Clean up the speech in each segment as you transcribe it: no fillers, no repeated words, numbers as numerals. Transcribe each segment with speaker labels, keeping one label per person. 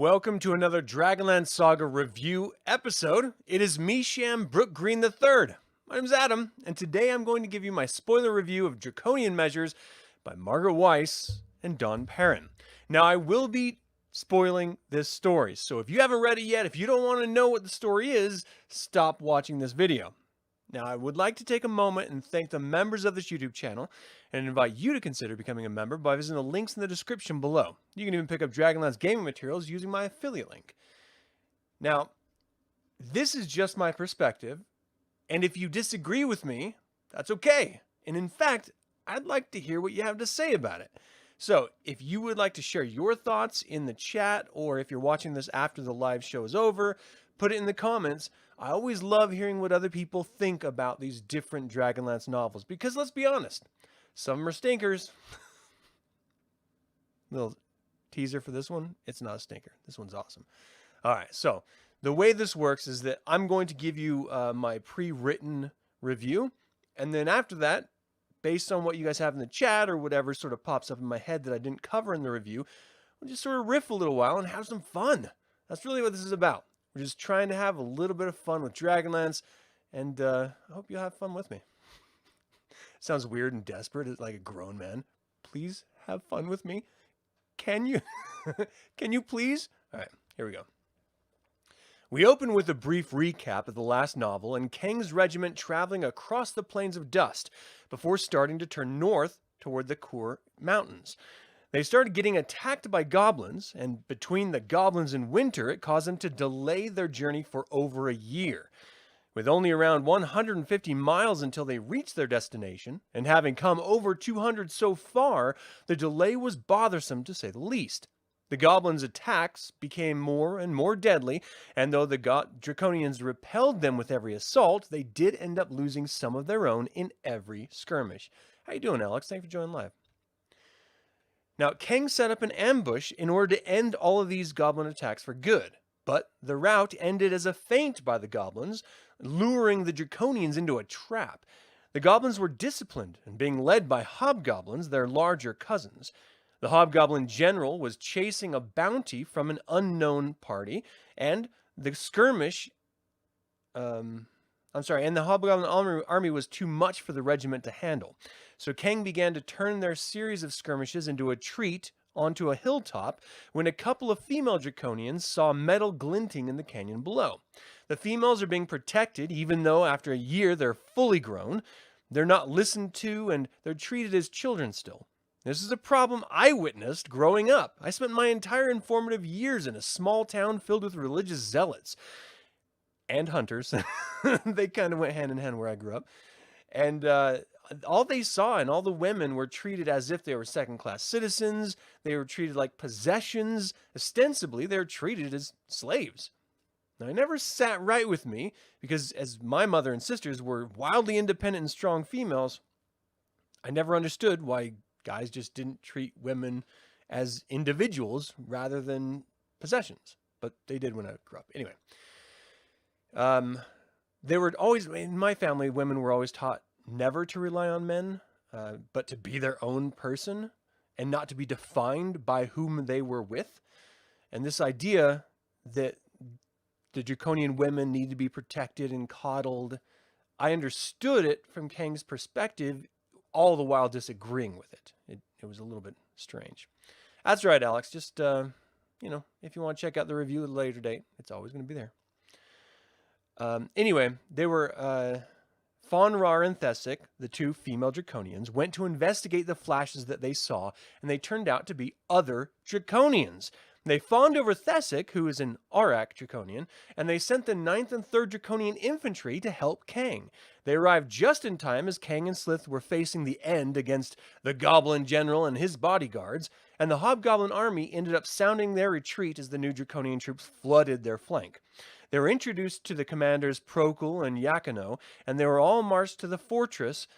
Speaker 1: Welcome to another DragonLance Saga review episode. It is me, Sham Brook Green III. My name's Adam, and today I'm going to give you my spoiler review of Draconian Measures by Margaret Weiss and Don Perrin. Now, I will be spoiling this story, so if you haven't read it yet, if you don't want to know what the story is, stop watching this video. Now, I would like to take a moment and thank the members of this YouTube channel and invite you to consider becoming a member by visiting the links in the description below. You can even pick up Dragonlance gaming materials using my affiliate link. Now, this is just my perspective, and if you disagree with me, that's okay. And in fact, I'd like to hear what you have to say about it. So, if you would like to share your thoughts in the chat, or if you're watching this after the live show is over, put it in the comments. I always love hearing what other people think about these different Dragonlance novels, because let's be honest, some of them are stinkers. Little teaser for this one, it's not a stinker. This one's awesome. All right, so the way this works is that I'm going to give you my pre-written review, and then after that, based on what you guys have in the chat or whatever sort of pops up in my head that I didn't cover in the review, we'll just sort of riff a little while and have some fun. That's really what this is about. We're just trying to have a little bit of fun with Dragonlance, and I hope you'll have fun with me. Sounds weird and desperate, it's like a grown man. Please have fun with me. Can you? Can you please? All right, here we go. We open with a brief recap of the last novel and Kang's regiment traveling across the Plains of Dust before starting to turn north toward the Kur Mountains. They started getting attacked by goblins, and between the goblins and winter, it caused them to delay their journey for over a year. With only around 150 miles until they reached their destination, and having come over 200 so far, the delay was bothersome to say the least. The goblins' attacks became more and more deadly, and though the Draconians repelled them with every assault, they did end up losing some of their own in every skirmish. How you doing, Alex? Thanks for joining live. Now, Kang set up an ambush in order to end all of these goblin attacks for good, but the rout ended as a feint by the goblins, luring the Draconians into a trap. The goblins were disciplined and being led by hobgoblins, their larger cousins. The hobgoblin general was chasing a bounty from an unknown party, and the skirmish... and the hobgoblin army was too much for the regiment to handle. So Kang began to turn their series of skirmishes into a retreat onto a hilltop when a couple of female Draconians saw metal glinting in the canyon below. The females are being protected, even though after a year they're fully grown. They're not listened to, and they're treated as children still. This is a problem I witnessed growing up. I spent my entire informative years in a small town filled with religious zealots and hunters. They kind of went hand in hand where I grew up. And all they saw and all the women were treated as if they were second-class citizens. They were treated like possessions. Ostensibly, they were treated as slaves. Now, it never sat right with me because as my mother and sisters were wildly independent and strong females, I never understood why guys just didn't treat women as individuals rather than possessions. But they did when I grew up. Anyway. They were always, in my family, women were always taught never to rely on men, but to be their own person and not to be defined by whom they were with. And this idea that the Draconian women need to be protected and coddled, I understood it from Kang's perspective, all the while disagreeing with it. It was a little bit strange. That's right, Alex. Just, if you want to check out the review at a later date, it's always going to be there. Anyway, they were, Fonrar and Thessic, the two female Draconians, went to investigate the flashes that they saw, and they turned out to be other Draconians. They fawned over Thessic, who is an Aurak Draconian, and they sent the 9th and 3rd Draconian Infantry to help Kang. They arrived just in time as Kang and Slith were facing the end against the Goblin General and his bodyguards, and the Hobgoblin army ended up sounding their retreat as the new Draconian troops flooded their flank. They were introduced to the commanders Procul and Yakino, and they were all marched to the fortress,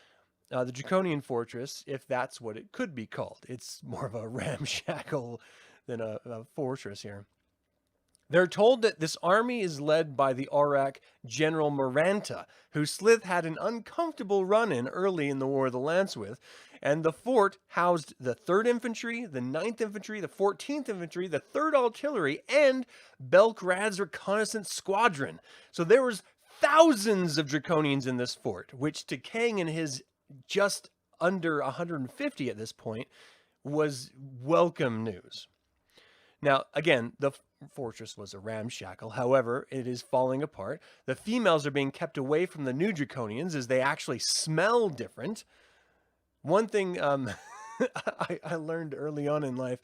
Speaker 1: the Draconian fortress, if that's what it could be called. It's more of a ramshackle than a fortress here. They're told that this army is led by the Aurak General Miranta, who Slith had an uncomfortable run-in early in the War of the Lance with, and the fort housed the 3rd Infantry, the 9th Infantry, the 14th Infantry, the 3rd Artillery, and Belkrad's Reconnaissance Squadron. So there was thousands of Draconians in this fort, which to Kang and his just under 150 at this point was welcome news. Now, again, the fortress was a ramshackle. However, it is falling apart. The females are being kept away from the new Draconians as they actually smell different. One thing I learned early on in life,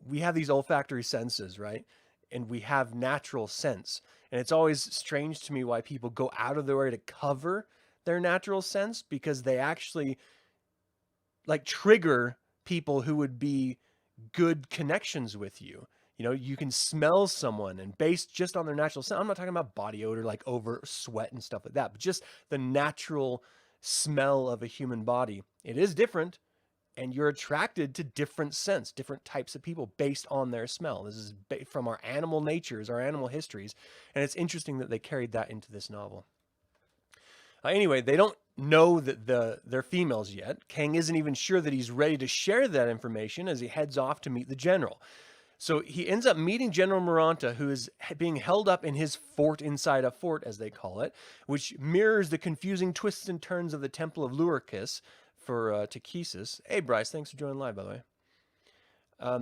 Speaker 1: we have these olfactory senses, right? And we have natural sense. And it's always strange to me why people go out of their way to cover their natural sense, because they actually like trigger people who would be good connections with you. You know, you can smell someone, and based just on their natural scent, I'm not talking about body odor like over sweat and stuff like that, but just the natural smell of a human body. It is different, and you're attracted to different scents, different types of people based on their smell. This is from our animal natures, our animal histories, and it's interesting that they carried that into this novel. Anyway, they don't know that they're females yet. Kang isn't even sure that he's ready to share that information as he heads off to meet the general. So he ends up meeting General Miranta, who is being held up in his fort inside a fort, as they call it, which mirrors the confusing twists and turns of the Temple of Luricus for Takesis. Hey, Bryce, thanks for joining live, by the way.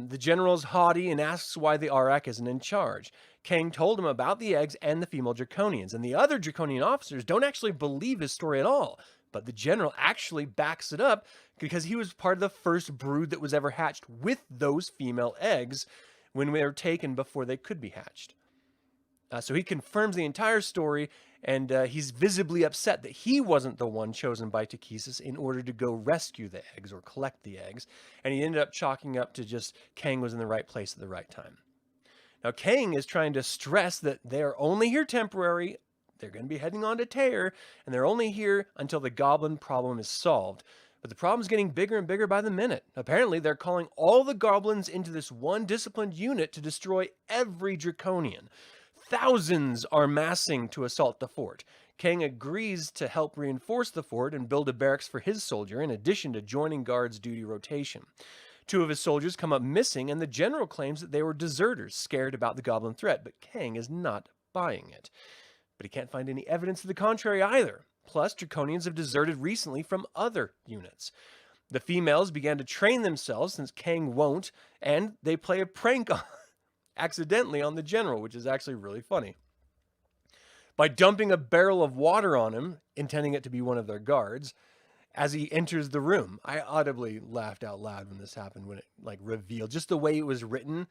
Speaker 1: The general's haughty and asks why the Aurak isn't in charge. Kang told him about the eggs and the female Draconians, and the other Draconian officers don't actually believe his story at all. But the general actually backs it up because he was part of the first brood that was ever hatched with those female eggs when they were taken before they could be hatched. So he confirms the entire story, and he's visibly upset that he wasn't the one chosen by Takesis in order to go rescue the eggs or collect the eggs. And he ended up chalking up to just Kang was in the right place at the right time. Now, Kang is trying to stress that they're only here temporary. They're going to be heading on to Tear, and they're only here until the goblin problem is solved. But the problem's getting bigger and bigger by the minute. Apparently, they're calling all the goblins into this one disciplined unit to destroy every Draconian. Thousands are massing to assault the fort. Kang agrees to help reinforce the fort and build a barracks for his soldier in addition to joining guards' duty rotation. 2 of his soldiers come up missing, and the general claims that they were deserters scared about the goblin threat, but Kang is not buying it. But he can't find any evidence to the contrary either. Plus, Draconians have deserted recently from other units. The females began to train themselves since Kang won't, and they play a prank accidentally on the general, which is actually really funny. By dumping a barrel of water on him, intending it to be one of their guards, as he enters the room. I audibly laughed out loud when this happened, when it revealed, just the way it was written,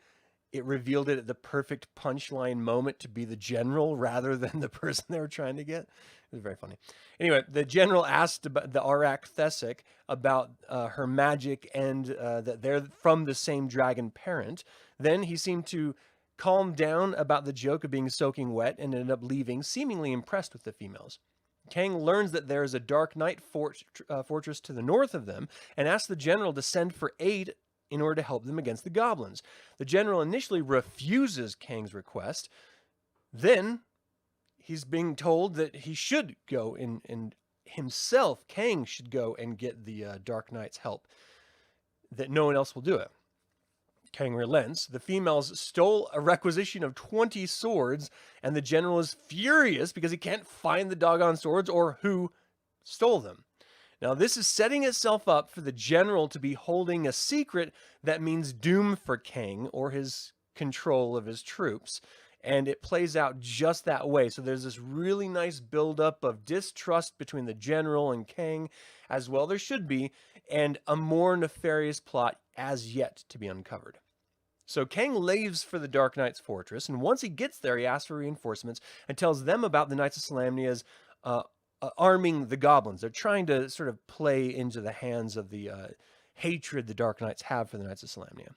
Speaker 1: it revealed it at the perfect punchline moment to be the general rather than the person they were trying to get. It was very funny. Anyway, the general asked about the Aurak Thesic about her magic and that they're from the same dragon parent. Then he seemed to calm down about the joke of being soaking wet and ended up leaving, seemingly impressed with the females. Kang learns that there is a Dark Knight fortress to the north of them and asks the general to send for aid in order to help them against the goblins. The general initially refuses Kang's request. Then he's being told that he should go and himself, Kang, should go and get the Dark Knight's help, that no one else will do it. Kang relents. The females stole a requisition of 20 swords, and the general is furious because he can't find the doggone swords or who stole them. Now, this is setting itself up for the general to be holding a secret that means doom for Kang or his control of his troops, and it plays out just that way. So there's this really nice buildup of distrust between the general and Kang, as well there should be, and a more nefarious plot as yet to be uncovered. So Kang leaves for the Dark Knight's fortress, and once he gets there, he asks for reinforcements and tells them about the Knights of Solamnia's arming the goblins. They're trying to sort of play into the hands of the hatred the Dark Knights have for the Knights of Solamnia.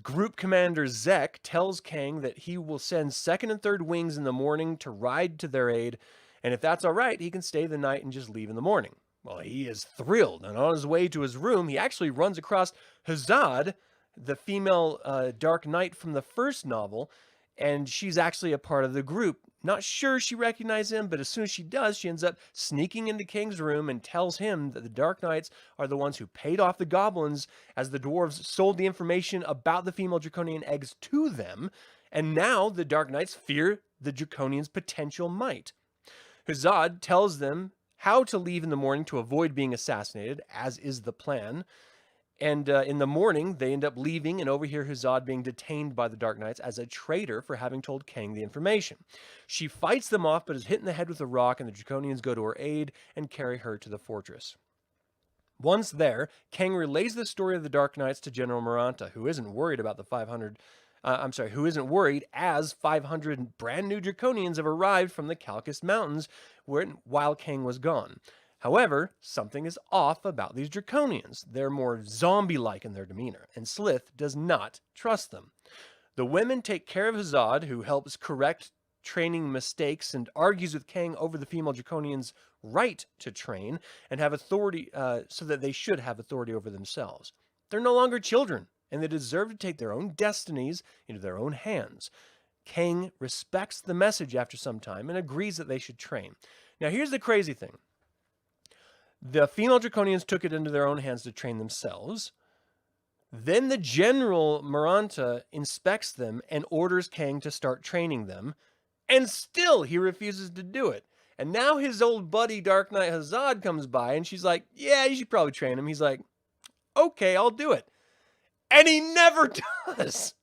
Speaker 1: Group Commander Zek tells Kang that he will send 2nd and 3rd Wings in the morning to ride to their aid, and if that's all right, he can stay the night and just leave in the morning. Well, he is thrilled, and on his way to his room, he actually runs across Hazad, the female Dark Knight from the first novel, and she's actually a part of the group. Not sure she recognizes him, but as soon as she does, she ends up sneaking into Kang's room and tells him that the Dark Knights are the ones who paid off the goblins as the dwarves sold the information about the female draconian eggs to them, and now the Dark Knights fear the draconians' potential might. Huzzad tells them how to leave in the morning to avoid being assassinated, as is the plan. And in the morning, they end up leaving and overhear Huzzad being detained by the Dark Knights as a traitor for having told Kang the information. She fights them off, but is hit in the head with a rock, and the Draconians go to her aid and carry her to the fortress. Once there, Kang relays the story of the Dark Knights to General Maranta, who isn't worried about the 500... who isn't worried as 500 brand new Draconians have arrived from the Calcus Mountains while Kang was gone. However, something is off about these Draconians. They're more zombie-like in their demeanor, and Slith does not trust them. The women take care of Huzzad, who helps correct training mistakes and argues with Kang over the female Draconians' right to train and have authority, so that they should have authority over themselves. They're no longer children, and they deserve to take their own destinies into their own hands. Kang respects the message after some time and agrees that they should train. Now, here's the crazy thing. The female Draconians took it into their own hands to train themselves. Then the General Maranta inspects them and orders Kang to start training them, and still he refuses to do it. And now his old buddy Dark Knight Huzzad comes by, and she's like, yeah, you should probably train him. He's like, okay, I'll do it. And he never does.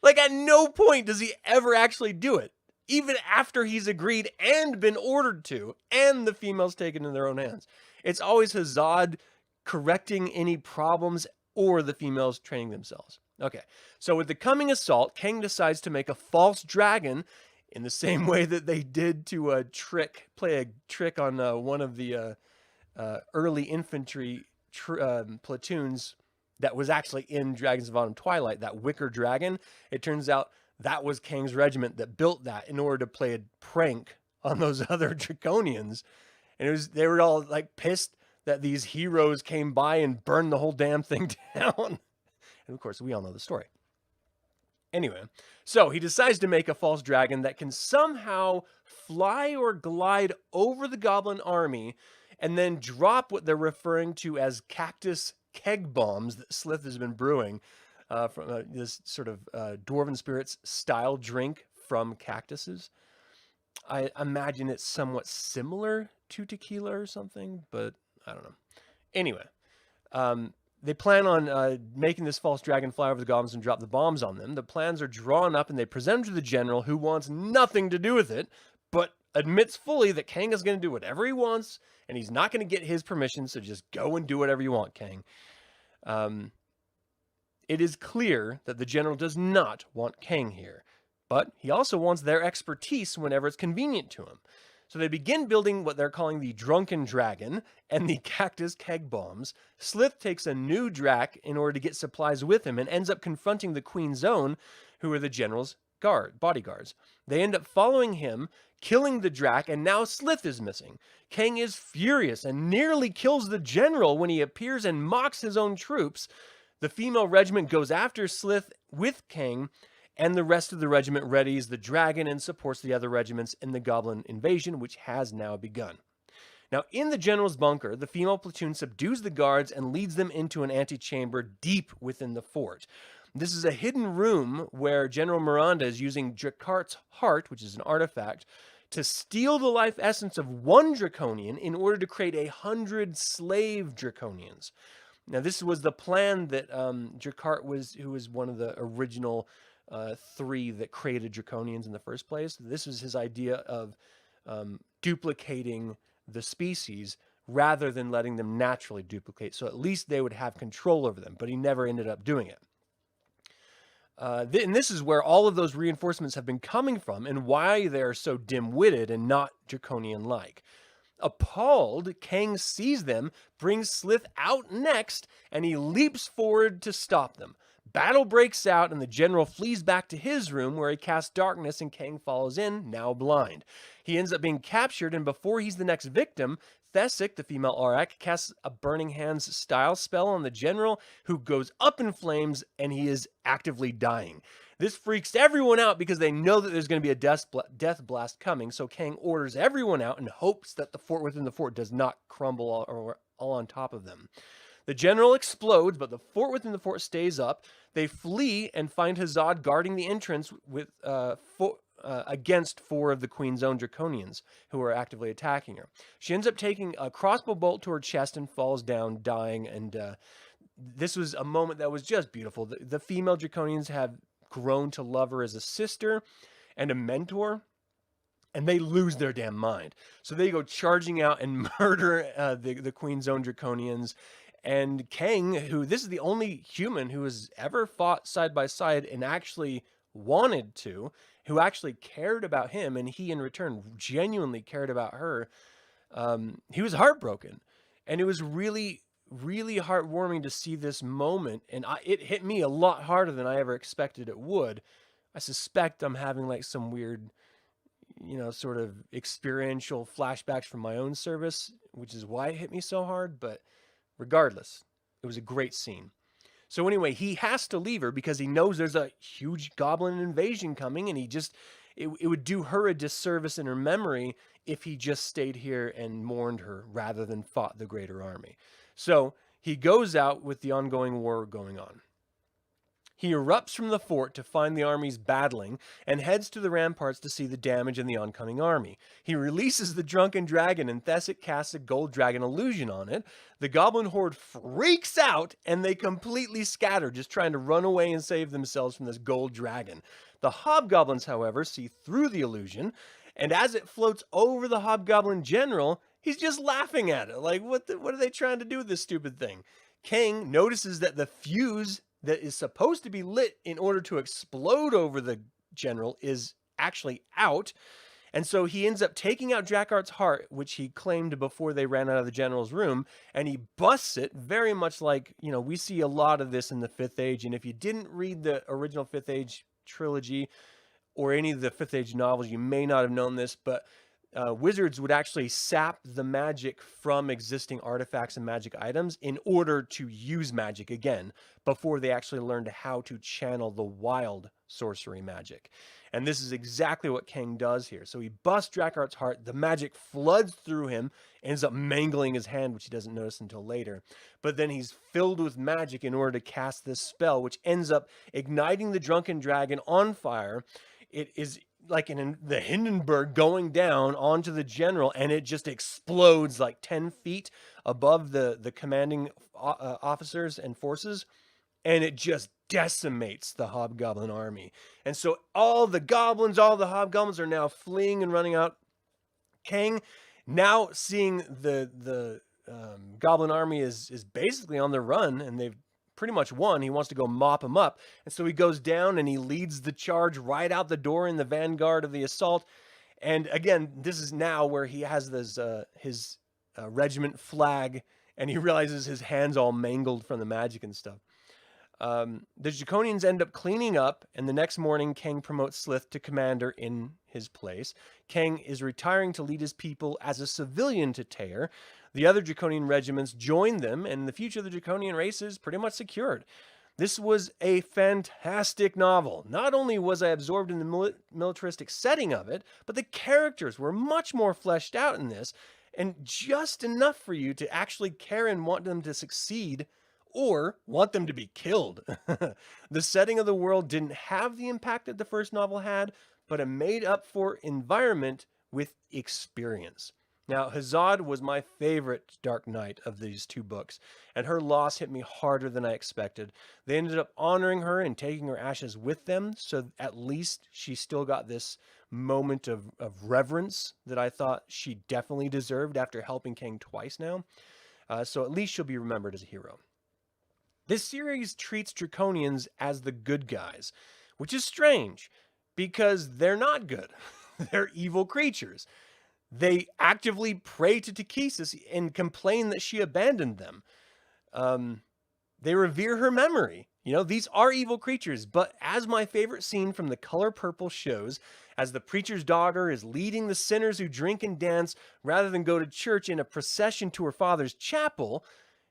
Speaker 1: Like, at no point does he ever actually do it, even after he's agreed and been ordered to, and the females taken in their own hands. It's always Huzzad correcting any problems or the females training themselves. Okay, so with the coming assault, Kang decides to make a false dragon in the same way that they did to play a trick on one of the early infantry platoons that was actually in Dragons of Autumn Twilight, that wicker dragon. It turns out that was Kang's regiment that built that in order to play a prank on those other Draconians. And they were all like pissed that these heroes came by and burned the whole damn thing down. And of course, we all know the story. Anyway, so he decides to make a false dragon that can somehow fly or glide over the goblin army and then drop what they're referring to as cactus keg bombs that Slith has been brewing from this sort of Dwarven Spirits style drink from cactuses. I imagine it's somewhat similar to tequila or something, but I don't know. Anyway, they plan on making this false dragon fly over the goblins and drop the bombs on them. The plans are drawn up and they present them to the general, who wants nothing to do with it, but admits fully that Kang is going to do whatever he wants, and he's not going to get his permission, so just go and do whatever you want, Kang. It is clear that the general does not want Kang here, but he also wants their expertise whenever it's convenient to him. So they begin building what they're calling the Drunken Dragon and the Cactus Keg Bombs. Slith takes a new Drac in order to get supplies with him and ends up confronting the Queen's Own, who are the general's bodyguards. They end up following him, killing the Drac, and now Slith is missing. Kang is furious and nearly kills the general when he appears and mocks his own troops. The female regiment goes after Slith with Kang, and the rest of the regiment readies the dragon and supports the other regiments in the goblin invasion, which has now begun. Now, in the general's bunker, the female platoon subdues the guards and leads them into an antechamber deep within the fort. This is a hidden room where General Miranda is using Dracart's heart, which is an artifact, to steal the life essence of one Draconian in order to create 100 slave Draconians. Now, this was the plan that Dracart who was one of the original 3 that created Draconians in the first place. This was his idea of duplicating the species rather than letting them naturally duplicate. So at least they would have control over them, but he never ended up doing it. And this is where all of those reinforcements have been coming from and why they're so dim-witted and not Draconian-like. Appalled, Kang sees them, brings Slith out next, and he leaps forward to stop them. Battle breaks out, and the general flees back to his room where he casts darkness, and Kang follows in, now blind. He ends up being captured, and before he's the next victim, Thessic, the female Aurak, casts a Burning Hands style spell on the general, who goes up in flames, and he is actively dying. This freaks everyone out because they know that there's going to be a death blast coming, so Kang orders everyone out and hopes that the fort within the fort does not crumble all on top of them. The general explodes, but the fort within the fort stays up. They flee and find Hazad guarding the entrance with against 4 of the Queen's own Draconians, who are actively attacking her. She ends up taking a crossbow bolt to her chest and falls down, dying. And this was a moment that was just beautiful. The female Draconians have grown to love her as a sister and a mentor, and they lose their damn mind. So they go charging out and murder the Queen's own Draconians. And Kang, who this is the only human who has ever fought side by side and actually wanted to, who actually cared about him, and he in return genuinely cared about her, he was heartbroken. And it was really, really heartwarming to see this moment. And it hit me a lot harder than I ever expected it would. I suspect I'm having like some weird, sort of experiential flashbacks from my own service, which is why it hit me so hard. But regardless, it was a great scene. So anyway, he has to leave her because he knows there's a huge goblin invasion coming, and it would do her a disservice in her memory if he just stayed here and mourned her rather than fought the greater army. So he goes out with the ongoing war going on. He erupts from the fort to find the armies battling and heads to the ramparts to see the damage in the oncoming army. He releases the drunken dragon, and Thessic casts a gold dragon illusion on it. The goblin horde freaks out and they completely scatter, just trying to run away and save themselves from this gold dragon. The hobgoblins, however, see through the illusion, and as it floats over the hobgoblin general, he's just laughing at it. Like, what are they trying to do with this stupid thing? Kang notices that the fuse that is supposed to be lit in order to explode over the general is actually out. And so he ends up taking out Dracart's heart, which he claimed before they ran out of the general's room, and he busts it, very much like, we see a lot of this in the 5th Age. And if you didn't read the original 5th Age trilogy or any of the 5th Age novels, you may not have known this, but wizards would actually sap the magic from existing artifacts and magic items in order to use magic again before they actually learned how to channel the wild sorcery magic. And this is exactly what Kang does here. So he busts Dracart's heart, the magic floods through him, ends up mangling his hand, which he doesn't notice until later. But then he's filled with magic in order to cast this spell, which ends up igniting the drunken dragon on fire. It is like in the Hindenburg going down onto the general, and it just explodes like 10 feet above the commanding officers and forces, and it just decimates the hobgoblin army. And so all the hobgoblins are now fleeing and running out. Kang, now seeing the goblin army is basically on the run, and they've pretty much won. He wants to go mop him up. And so he goes down and he leads the charge right out the door in the vanguard of the assault. And again, this is now where he has this, his regiment flag, and he realizes his hand's all mangled from the magic and stuff. The Draconians end up cleaning up, and the next morning, Kang promotes Slith to commander in his place. Kang is retiring to lead his people as a civilian to Tear. The other Draconian regiments join them, and the future of the Draconian race is pretty much secured. This was a fantastic novel. Not only was I absorbed in the militaristic setting of it, but the characters were much more fleshed out in this, and just enough for you to actually care and want them to succeed or want them to be killed. The setting of the world didn't have the impact that the first novel had, but it made up for environment with experience. Now, Hazad was my favorite Dark Knight of these 2 books, and her loss hit me harder than I expected. They ended up honoring her and taking her ashes with them, so at least she still got this moment of reverence that I thought she definitely deserved after helping Kang twice now. So at least she'll be remembered as a hero. This series treats Draconians as the good guys, which is strange because they're not good. They're evil creatures. They actively pray to Takesis and complain that she abandoned them. They revere her memory You know, these are evil creatures, but as my favorite scene from The Color Purple shows, as the preacher's daughter is leading the sinners who drink and dance rather than go to church in a procession to her father's chapel,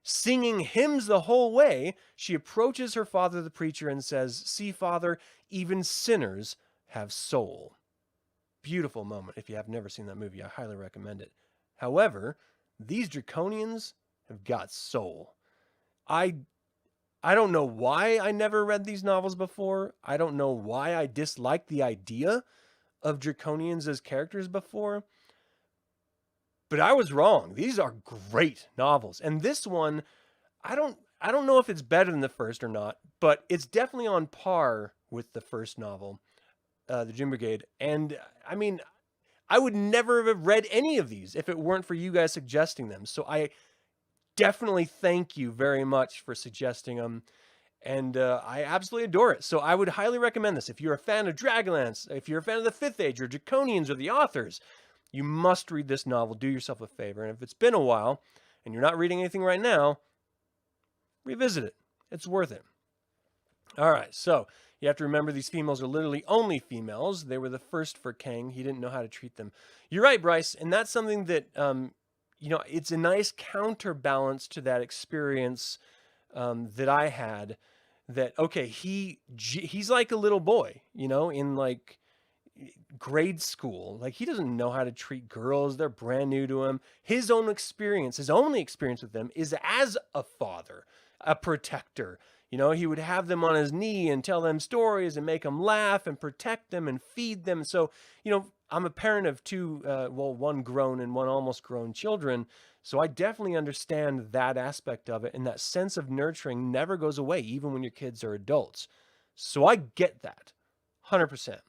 Speaker 1: singing hymns the whole way, she approaches her father, the preacher, and says, "See, Father, even sinners have soul." Beautiful moment. If you have never seen that movie, I highly recommend it. However, these draconians have got soul. I don't know why I never read these novels before. I don't know why I disliked the idea of draconians as characters before. But I was wrong. These are great novels. And this one, I don't know if it's better than the first or not, but it's definitely on par with the first novel, the Doom Brigade. And I mean, I would never have read any of these if it weren't for you guys suggesting them. So I definitely thank you very much for suggesting them. And I absolutely adore it. So I would highly recommend this. If you're a fan of Dragonlance, if you're a fan of the 5th Age or Draconians or the authors, you must read this novel. Do yourself a favor. And if it's been a while and you're not reading anything right now, revisit it. It's worth it. All right, so you have to remember these females are literally only females. They were the first for Kang. He didn't know how to treat them. You're right, Bryce, and that's something that, you know, it's a nice counterbalance to that experience that I had. That, okay, he's like a little boy, you know, in like grade school. Like, he doesn't know how to treat girls. They're brand new to him. His own experience, his only experience with them is as a father, a protector. You know, he would have them on his knee and tell them stories and make them laugh and protect them and feed them. So, you know, I'm a parent of two, one grown and one almost grown children. So I definitely understand that aspect of it. And that sense of nurturing never goes away, even when your kids are adults. So I get that 100%.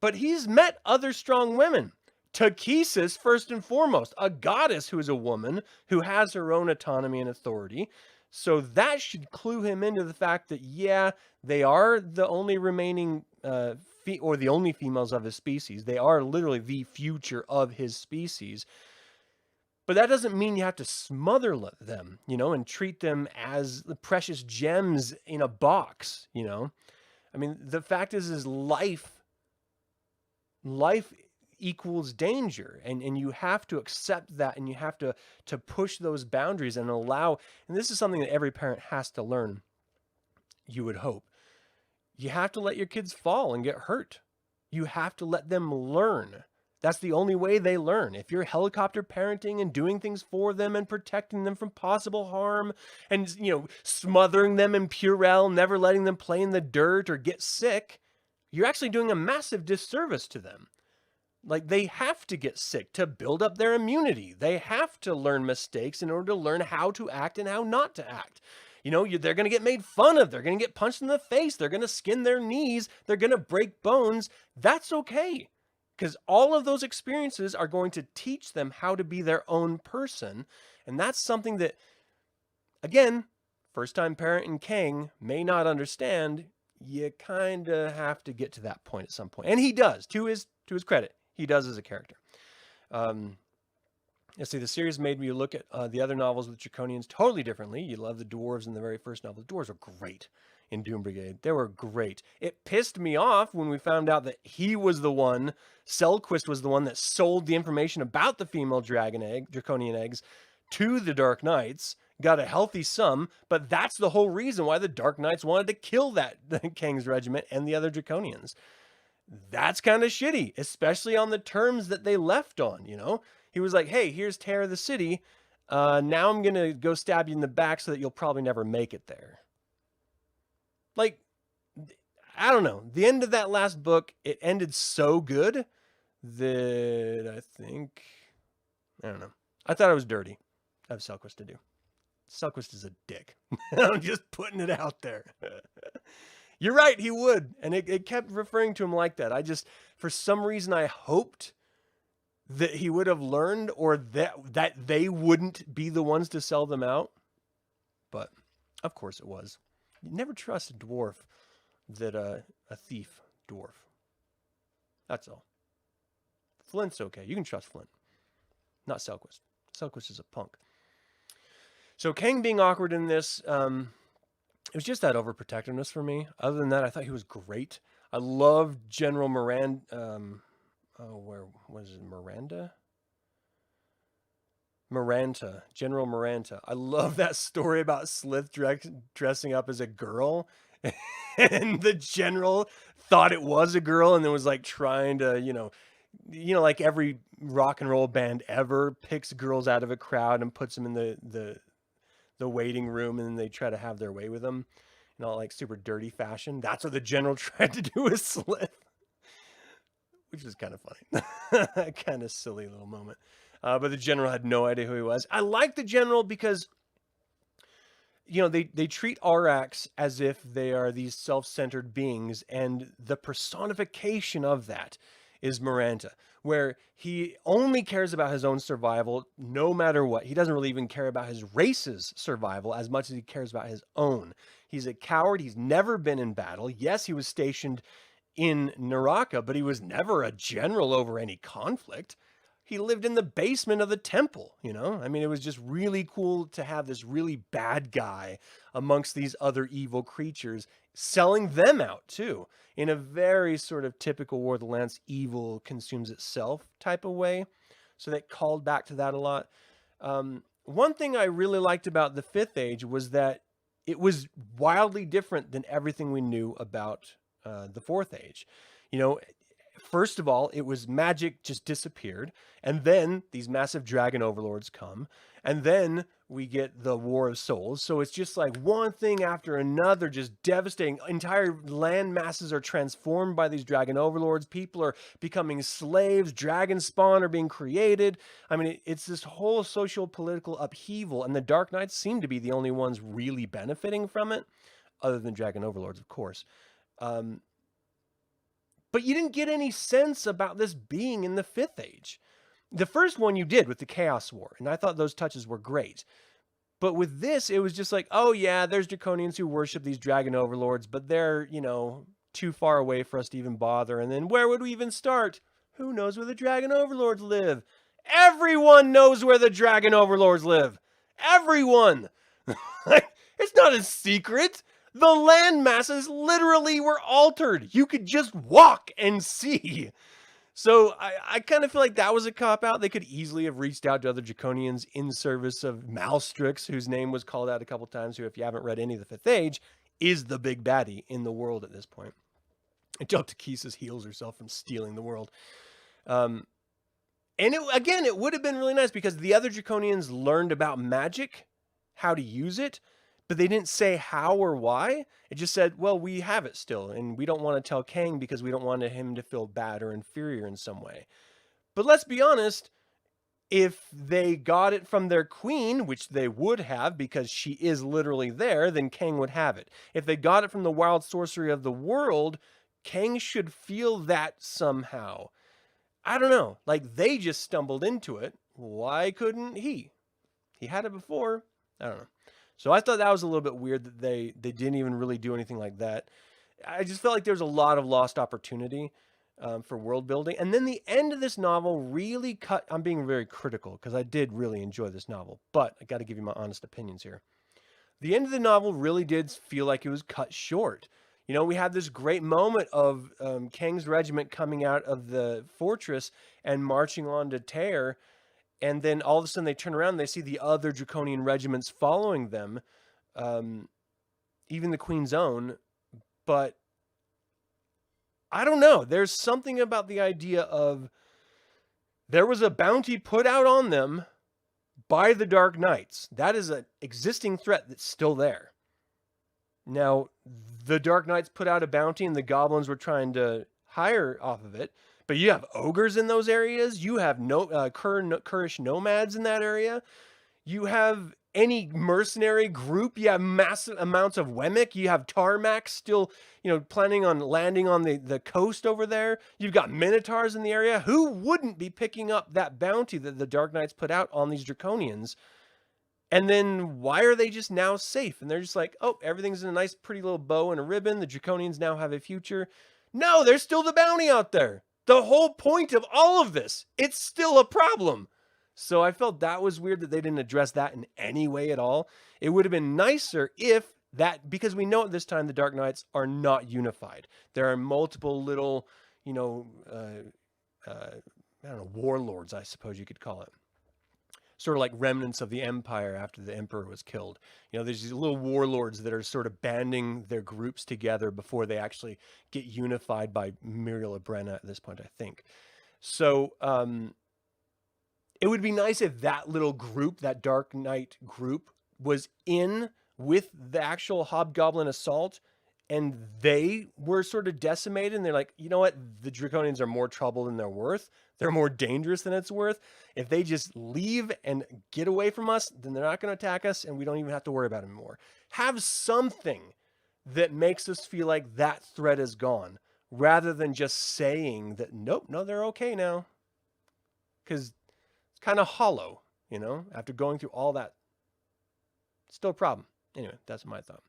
Speaker 1: But he's met other strong women. Takesis, first and foremost, a goddess who is a woman who has her own autonomy and authority. So that should clue him into the fact that, yeah, they are the only remaining, or the only females of his species. They are literally the future of his species. But that doesn't mean you have to smother them, you know, and treat them as the precious gems in a box, you know. I mean, the fact is life equals danger, and you have to accept that, and you have to push those boundaries and allow, and this is something that every parent has to learn, you would hope. You have to let your kids fall and get hurt. You have to let them learn. That's the only way they learn. If you're helicopter parenting and doing things for them and protecting them from possible harm and, you know, smothering them in Purell, never letting them play in the dirt or get sick, you're actually doing a massive disservice to them. Like, they have to get sick to build up their immunity. They have to learn mistakes in order to learn how to act and how not to act. You know, they're going to get made fun of. They're going to get punched in the face. They're going to skin their knees. They're going to break bones. That's okay. Because all of those experiences are going to teach them how to be their own person. And that's something that, again, first-time parent in Kang may not understand. You kind of have to get to that point at some point. And he does, to his credit. He does as a character. Let's see, the series made me look at the other novels with Draconians totally differently. You love the dwarves in the very first novel. The dwarves are great in Doom Brigade. They were great. It pissed me off when we found out that he was the one, Selquist was the one that sold the information about the female draconian eggs to the Dark Knights, got a healthy sum, but that's the whole reason why the Dark Knights wanted to kill that Kang's regiment and the other Draconians. That's kind of shitty, especially on the terms that they left on, you know? He was like, hey, here's Terror of the City. Now I'm going to go stab you in the back so that you'll probably never make it there. Like, I don't know. The end of that last book, it ended so good that I don't know. I thought it was dirty of Selquist to do. Selquist is a dick. I'm just putting it out there. You're right, he would. And it kept referring to him like that. For some reason, I hoped that he would have learned, or that they wouldn't be the ones to sell them out. But, of course it was. You never trust a dwarf that a thief dwarf. That's all. Flint's okay. You can trust Flint. Not Selquist. Selquist is a punk. So Kang being awkward in this, was just that overprotectiveness for me. Other than that, I thought he was great. I loved General Miranda. Where was it? General Miranda. I love that story about Slith dressing up as a girl, and the general thought it was a girl, and then was like trying to, like every rock and roll band ever picks girls out of a crowd and puts them in the waiting room, and then they try to have their way with them in all like super dirty fashion. That's what the general tried to do with Slith, which is kind of funny. Kind of silly little moment. But the general had no idea who he was. I like the general because, they treat Aurochs as if they are these self-centered beings, and the personification of that is Miranda, where he only cares about his own survival no matter what. He doesn't really even care about his race's survival as much as he cares about his own. He's a coward. He's never been in battle. Yes, he was stationed in Naraka, but he was never a general over any conflict. He lived in the basement of the temple, I mean, it was just really cool to have this really bad guy amongst these other evil creatures, selling them out too, in a very sort of typical War of the Lance evil consumes itself type of way. So that called back to that a lot. One thing I really liked about the Fifth Age was that it was wildly different than everything we knew about the Fourth Age. First of all, it was magic just disappeared, and then these massive dragon overlords come, and then we get the War of Souls. So it's just like one thing after another, just devastating. Entire land masses are transformed by these dragon overlords. People are becoming slaves. Dragon spawn are being created. I mean, it's this whole social-political upheaval, and the Dark Knights seem to be the only ones really benefiting from it, other than dragon overlords, of course. But you didn't get any sense about this being in the Fifth Age. The first one you did with the Chaos War, and I thought those touches were great. But with this, it was just like, oh yeah, there's Draconians who worship these dragon overlords, but they're, too far away for us to even bother. And then where would we even start? Who knows where the dragon overlords live? Everyone knows where the dragon overlords live. Everyone! It's not a secret. The land masses literally were altered. You could just walk and see. So I kind of feel like that was a cop-out. They could easily have reached out to other Draconians in service of Malstrix, whose name was called out a couple times, who, if you haven't read any of the Fifth Age, is the big baddie in the world at this point. Until Takesis heals herself from stealing the world. And it would have been really nice because the other Draconians learned about magic, how to use it, but they didn't say how or why. It just said, well, we have it still, and we don't want to tell Kang because we don't want him to feel bad or inferior in some way. But let's be honest, if they got it from their queen, which they would have because she is literally there, then Kang would have it. If they got it from the wild sorcery of the world, Kang should feel that somehow. I don't know. Like, they just stumbled into it. Why couldn't he? He had it before. I don't know. So I thought that was a little bit weird that they didn't even really do anything like that. I just felt like there was a lot of lost opportunity for world building. And then the end of this novel really cut... I'm being very critical because I did really enjoy this novel, but I got to give you my honest opinions here. The end of the novel really did feel like it was cut short. We had this great moment of Kang's regiment coming out of the fortress and marching on to Tear. And then all of a sudden they turn around and they see the other Draconian regiments following them, even the Queen's Own. But I don't know. There's something about the idea of there was a bounty put out on them by the Dark Knights. That is an existing threat that's still there. Now, the Dark Knights put out a bounty and the goblins were trying to hire off of it. But you have ogres in those areas. You have Kurish nomads in that area. You have any mercenary group. You have massive amounts of Wemmick. You have Tarmac still, planning on landing on the coast over there. You've got Minotaurs in the area. Who wouldn't be picking up that bounty that the Dark Knights put out on these Draconians? And then why are they just now safe? And they're just like, oh, everything's in a nice, pretty little bow and a ribbon. The Draconians now have a future. No, there's still the bounty out there. The whole point of all of this, it's still a problem. So I felt that was weird that they didn't address that in any way at all. It would have been nicer if That, because we know at this time the Dark Knights are not unified. There are multiple little, you know, I don't know, warlords, I suppose you could call it. Sort of like remnants of the Empire after the Emperor was killed. You know, there's these little warlords that are sort of banding their groups together before they actually get unified by Muriel Brenna at this point, I think. So it would be nice if that little group, that Dark Knight group, was in with the actual Hobgoblin assault, and they were sort of decimated, and they're like, you know what? The Draconians are more trouble than they're worth. They're more dangerous than it's worth. If they just leave and get away from us, then they're not going to attack us, and we don't even have to worry about it anymore. Have something that makes us feel like that threat is gone, rather than just saying that, nope, no, they're okay now. Because it's kind of hollow, you know, after going through all that. Still a problem. Anyway, that's my thought.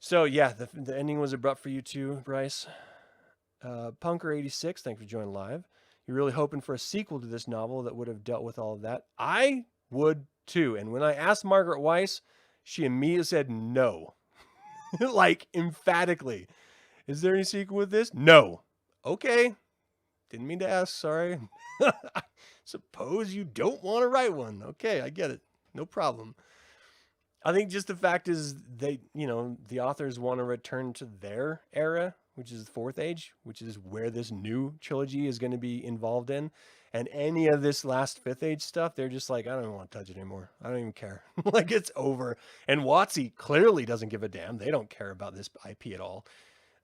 Speaker 1: So yeah, the ending was abrupt for you too, Bryce. Punker86, thanks for joining live. You're really hoping for a sequel to this novel that would have dealt with all of that. I would too. And when I asked Margaret Weiss, she immediately said no. Like, emphatically. Is there any sequel with this? No. Okay. Didn't mean to ask, sorry. Suppose you don't want to write one. Okay, I get it. No problem. I think just the fact is they, you know, the authors want to return to their era, which is the Fourth Age, which is where this new trilogy is going to be involved in. And any of this last Fifth Age stuff, they're just like, I don't even want to touch it anymore. I don't even care. Like, it's over. And WotC clearly doesn't give a damn. They don't care about this IP at all.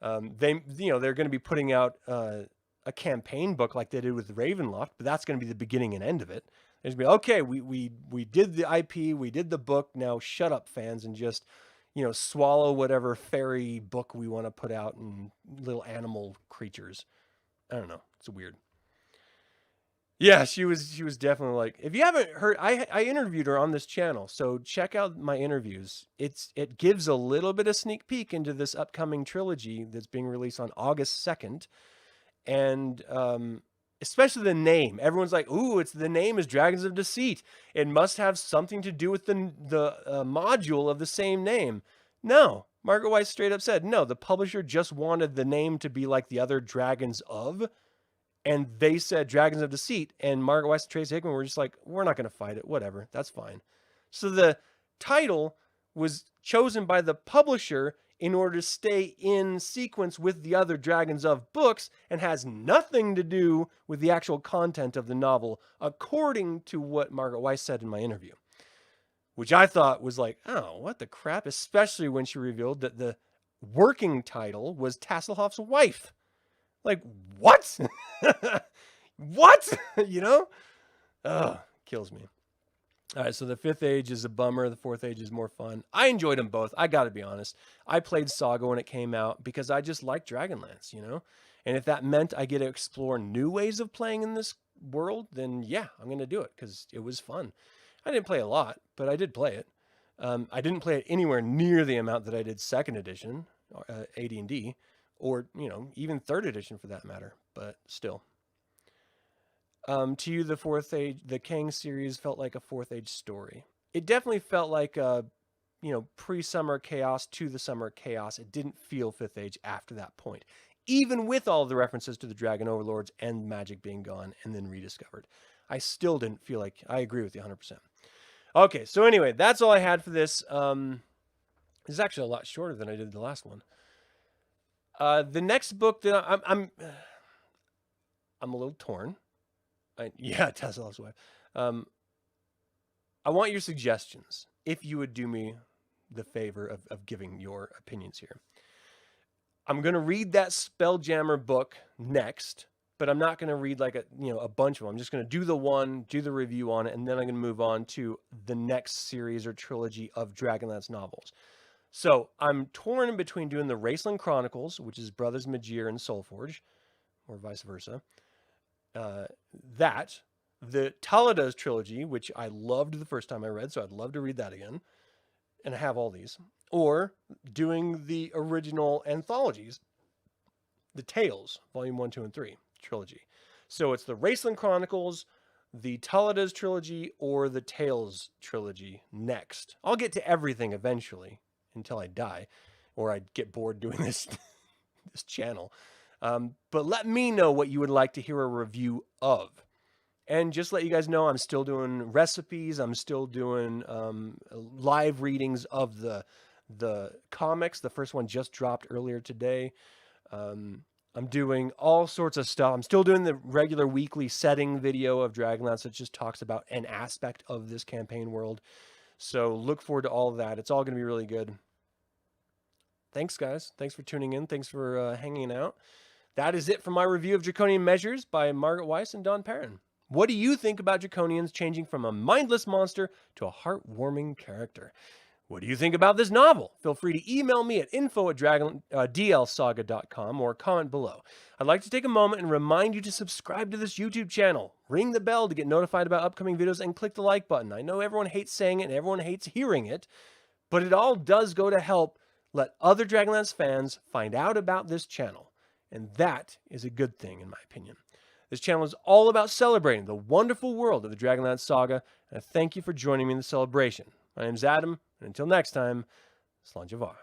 Speaker 1: They, you know, they're going to be putting out a campaign book like they did with Ravenloft, but that's going to be the beginning and end of it. There's going to be, okay, we did the IP, we did the book, now shut up, fans, and just, you know, swallow whatever fairy book we want to put out and little animal creatures. I don't know. It's weird. Yeah, she was definitely like, if you haven't heard, I interviewed her on this channel, so check out my interviews. It gives a little bit of sneak peek into this upcoming trilogy that's being released on August 2nd. And especially the name. Everyone's like, ooh, the name is Dragons of Deceit. It must have something to do with the module of the same name. No. Margaret Weiss straight up said, no, the publisher just wanted the name to be like the other Dragons of, and they said Dragons of Deceit, and Margaret Weiss and Tracy Hickman were just like, we're not going to fight it. Whatever. That's fine. So the title was chosen by the publisher in order to stay in sequence with the other Dragons of books, and has nothing to do with the actual content of the novel, according to what Margaret Weiss said in my interview. Which I thought was like, oh, what the crap? Especially when she revealed that the working title was Tasselhoff's wife. Like, what? What? You know? Ugh, kills me. All right, so the Fifth Age is a bummer. The Fourth Age is more fun. I enjoyed them both. I got to be honest. I played Saga when it came out because I just like Dragonlance, you know? And if that meant I get to explore new ways of playing in this world, then yeah, I'm going to do it because it was fun. I didn't play a lot, but I did play it. I didn't play it anywhere near the amount that I did 2nd edition, AD&D, or, you know, even 3rd edition for that matter, but still. To you, the Fourth Age, the Kang series felt like a Fourth Age story. It definitely felt like a, you know, pre-Summer Chaos to the Summer Chaos. It didn't feel Fifth Age after that point, even with all the references to the Dragon Overlords and magic being gone and then rediscovered. I still didn't feel like, I agree with you 100%. Okay, so anyway, that's all I had for this. This is actually a lot shorter than I did the last one. The next book that I'm a little torn. Yeah, Tesla's wife. I want your suggestions, if you would do me the favor of giving your opinions here. I'm going to read that Spelljammer book next, but I'm not going to read like a bunch of them. I'm just going to do the one, do the review on it, and then I'm going to move on to the next series or trilogy of Dragonlance novels. So I'm torn in between doing the Raceland Chronicles, which is Brothers Magier and Soulforge, or vice versa. The Taladas trilogy, which I loved the first time I read, so I'd love to read that again, and I have all these, or doing the original anthologies, the Tales, Volume 1, 2, and 3 trilogy. So it's the Raceland Chronicles, the Taladas trilogy, or the Tales trilogy next. I'll get to everything eventually, until I die, or I get bored doing this this channel. But let me know what you would like to hear a review of. And just let you guys know, I'm still doing recipes. I'm still doing live readings of the comics. The first one just dropped earlier today. I'm doing all sorts of stuff. I'm still doing the regular weekly setting video of Dragonlance that just talks about an aspect of this campaign world. So look forward to all of that. It's all going to be really good. Thanks, guys. Thanks for tuning in. Thanks for hanging out. That is it for my review of Draconian Measures by Margaret Weiss and Don Perrin. What do you think about Draconians changing from a mindless monster to a heartwarming character? What do you think about this novel? Feel free to email me at info@dlsaga.com or comment below. I'd like to take a moment and remind you to subscribe to this YouTube channel. Ring the bell to get notified about upcoming videos and click the like button. I know everyone hates saying it and everyone hates hearing it, but it all does go to help let other Dragonlance fans find out about this channel. And that is a good thing, in my opinion. This channel is all about celebrating the wonderful world of the Dragonlance Saga, and I thank you for joining me in the celebration. My name is Adam, and until next time, Slanjavar.